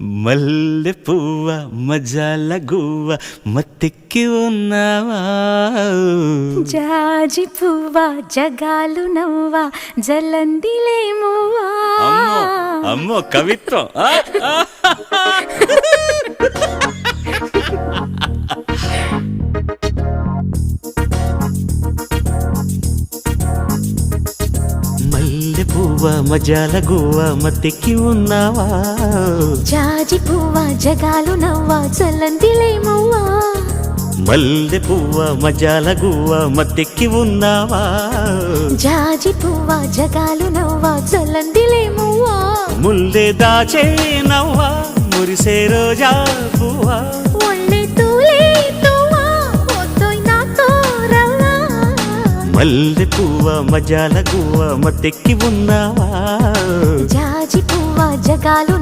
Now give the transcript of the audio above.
మల్లె పువ్వ మజాల గువ్వ మత్తెక్కి ఉన్నావా జాజి పువ్వ జగాలు నవ్వ జలందిలేమువా అమ్మో కవిత్వం మల్లె పువ్వ మజాల గువ్వ మత్తెక్కి ఉన్నావా జాజి పువ్వ జగాలు నవ్వ జలందిలేమువా మల్లె పువ్వ మజాల గువ్వ మత్తెక్కి ఉన్నావా జాజి పువ్వ జగాలు నవ్వ జలందిలేమువా ముల్లె దాచే నవ్వా మురిసే రోజా పువ్వా ఒళ్ళే తూలే తువ్వా ఒద్దోయ్ నాతో రవ్వా మల్లె పువ్వ మజాల గువ్వ మత్తెక్కి ఉన్నావా జాజి పువ్వ జగాలు